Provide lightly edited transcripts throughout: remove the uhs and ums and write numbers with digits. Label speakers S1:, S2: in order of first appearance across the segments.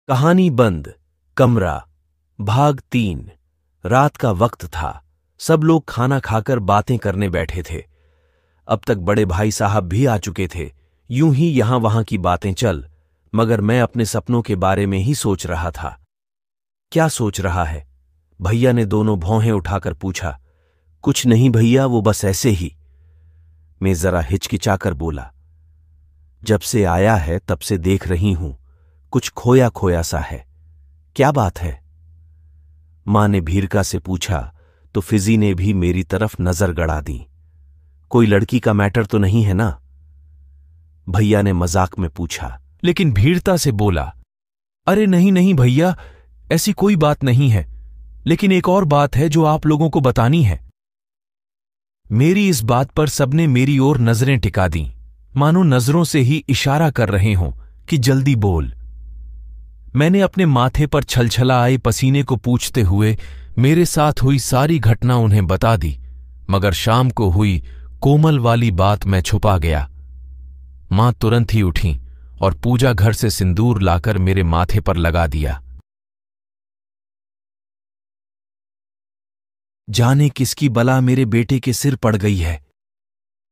S1: कहानी बंद। कमरा भाग 3। रात का वक्त था। सब लोग खाना खाकर बातें करने बैठे थे। अब तक बड़े भाई साहब भी आ चुके थे। यूं ही यहां वहां की बातें चल, मगर मैं अपने सपनों के बारे में ही सोच रहा था। क्या सोच रहा है? भैया ने दोनों भौहें उठाकर पूछा। कुछ नहीं भैया, वो बस ऐसे ही। मैं जरा हिचकिचाकर बोला। जब से आया है तब से देख रही हूं, कुछ खोया खोया सा है। क्या बात है? मां ने भीरका से पूछा तो फिजी ने भी मेरी तरफ नजर गड़ा दी। कोई लड़की का मैटर तो नहीं है ना? भैया ने मजाक में पूछा,
S2: लेकिन भीरता से बोला, अरे नहीं नहीं भैया, ऐसी कोई बात नहीं है, लेकिन एक और बात है जो आप लोगों को बतानी है। मेरी इस बात पर सबने मेरी ओर नजरें टिका दी, मानो नजरों से ही इशारा कर रहे हों कि जल्दी बोल। मैंने अपने माथे पर छलछला आए पसीने को पूछते हुए मेरे साथ हुई सारी घटना उन्हें बता दी, मगर शाम को हुई कोमल वाली बात मैं छुपा गया। मां तुरंत ही उठी और पूजा घर से सिंदूर लाकर मेरे माथे पर लगा दिया।
S1: जाने किसकी बला मेरे बेटे के सिर पड़ गई है।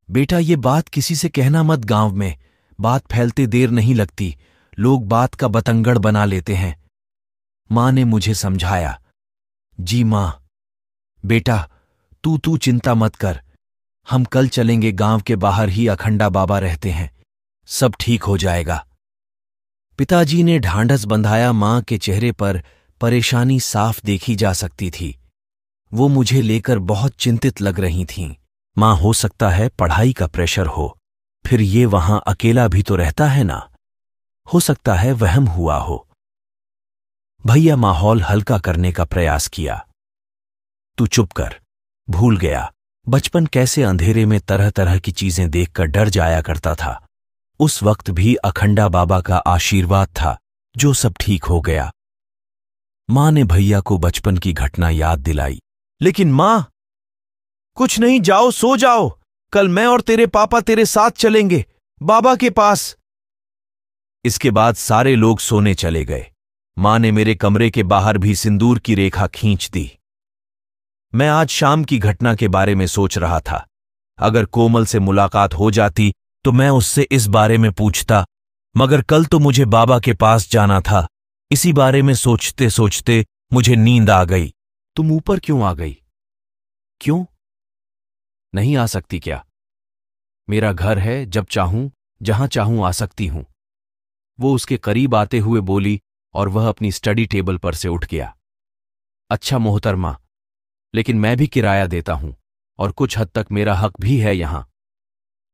S1: बेटा, ये बात किसी से कहना मत गांव में, बात फैलते देर नहीं लगती, लोग बात का बतंगड़ बना लेते हैं। मां ने मुझे समझाया। जी मां। बेटा, तू चिंता मत कर, हम कल चलेंगे, गांव के बाहर ही अखंडा बाबा रहते हैं, सब ठीक हो जाएगा। पिताजी ने ढांढस बंधाया। मां के चेहरे पर परेशानी साफ देखी जा सकती थी। वो मुझे लेकर बहुत चिंतित लग रही थीं। मां, हो सकता है पढ़ाई का प्रेशर हो, फिर ये वहां अकेला भी तो रहता है ना, हो सकता है वहम हुआ हो। भैया माहौल हल्का करने का प्रयास किया। तू चुप कर, भूल गया बचपन कैसे अंधेरे में तरह तरह की चीजें देखकर डर जाया करता था। उस वक्त भी अखंडा बाबा का आशीर्वाद था जो सब ठीक हो गया। मां ने भैया को बचपन की घटना याद दिलाई। लेकिन मां, कुछ नहीं, जाओ सो जाओ, कल मैं और तेरे पापा तेरे साथ चलेंगे बाबा के पास। इसके बाद सारे लोग सोने चले गए। मां ने मेरे कमरे के बाहर भी सिंदूर की रेखा खींच दी। मैं आज शाम की घटना के बारे में सोच रहा था। अगर कोमल से मुलाकात हो जाती तो मैं उससे इस बारे में पूछता, मगर कल तो मुझे बाबा के पास जाना था। इसी बारे में सोचते सोचते मुझे नींद आ गई। तुम ऊपर क्यों आ गई? क्यों नहीं आ सकती क्या? मेरा घर है, जब चाहूं जहां चाहूं आ सकती हूं। वो उसके करीब आते हुए बोली और वह अपनी स्टडी टेबल पर से उठ गया। अच्छा मोहतरमा, लेकिन मैं भी किराया देता हूं और कुछ हद तक मेरा हक भी है यहां।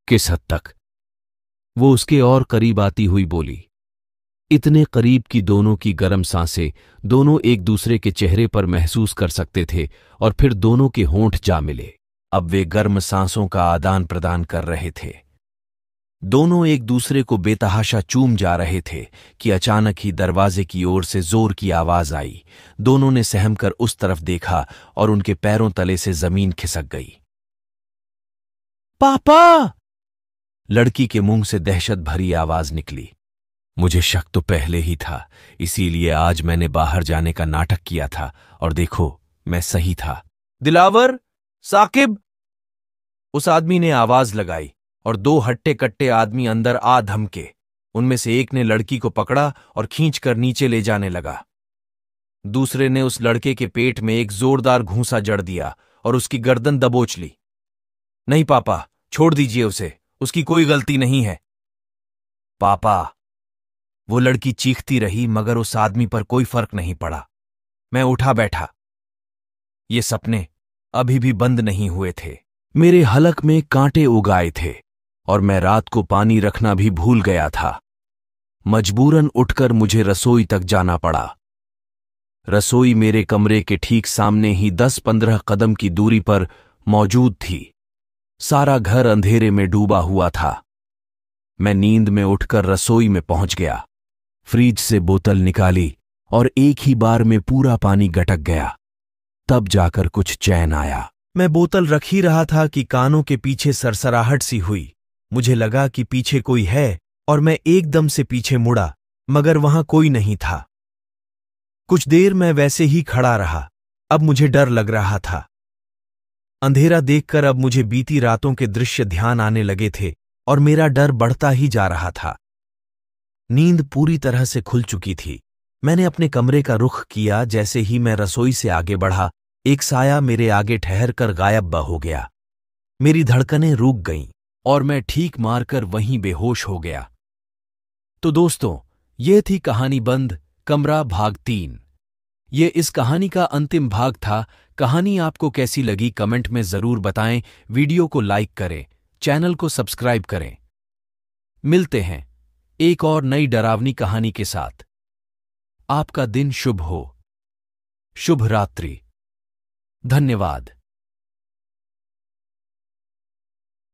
S1: किस हद तक? वो उसके और करीब आती हुई बोली। इतने करीब कि दोनों की गर्म सांसें दोनों एक दूसरे के चेहरे पर महसूस कर सकते थे और फिर दोनों के होंठ जा मिले। अब वे गर्म सांसों का आदान प्रदान कर रहे थे। दोनों एक दूसरे को बेतहाशा चूम जा रहे थे कि अचानक ही दरवाजे की ओर से जोर की आवाज आई। दोनों ने सहमकर उस तरफ देखा और उनके पैरों तले से जमीन खिसक गई। पापा! लड़की के मुंह से दहशत भरी आवाज निकली। मुझे शक तो पहले ही था, इसीलिए आज मैंने बाहर जाने का नाटक किया था और देखो, मैं सही था। दिलावर, साकिब! उस आदमी ने आवाज लगाई और दो हट्टे कट्टे आदमी अंदर आ धमके। उनमें से एक ने लड़की को पकड़ा और खींचकर नीचे ले जाने लगा। दूसरे ने उस लड़के के पेट में एक जोरदार घूंसा जड़ दिया और उसकी गर्दन दबोच ली। नहीं पापा, छोड़ दीजिए उसे, उसकी कोई गलती नहीं है। पापा! वो लड़की चीखती रही, मगर उस आदमी पर कोई फर्क नहीं पड़ा। मैं उठा बैठा। ये सपने अभी भी बंद नहीं हुए थे। मेरे हलक में कांटे उगाए थे और मैं रात को पानी रखना भी भूल गया था। मजबूरन उठकर मुझे रसोई तक जाना पड़ा। रसोई मेरे कमरे के ठीक सामने ही 10-15 कदम की दूरी पर मौजूद थी। सारा घर अंधेरे में डूबा हुआ था। मैं नींद में उठकर रसोई में पहुंच गया। फ्रिज से बोतल निकाली और एक ही बार में पूरा पानी गटक गया। तब जाकर कुछ चैन आया। मैं बोतल रख ही रहा था कि कानों के पीछे सरसराहट सी हुई। मुझे लगा कि पीछे कोई है और मैं एकदम से पीछे मुड़ा, मगर वहां कोई नहीं था। कुछ देर मैं वैसे ही खड़ा रहा। अब मुझे डर लग रहा था। अंधेरा देखकर अब मुझे बीती रातों के दृश्य ध्यान आने लगे थे और मेरा डर बढ़ता ही जा रहा था। नींद पूरी तरह से खुल चुकी थी। मैंने अपने कमरे का रुख किया। जैसे ही मैं रसोई से आगे बढ़ा, एक साया मेरे आगे ठहर कर गायब हो गया। मेरी धड़कनें रुक गईं और मैं ठीक मारकर वहीं बेहोश हो गया। तो दोस्तों, ये थी कहानी बंद कमरा भाग 3। ये इस कहानी का अंतिम भाग था। कहानी आपको कैसी लगी कमेंट में जरूर बताएं। वीडियो को लाइक करें, चैनल को सब्सक्राइब करें। मिलते हैं एक और नई डरावनी कहानी के साथ। आपका दिन शुभ हो। शुभ रात्रि। धन्यवाद।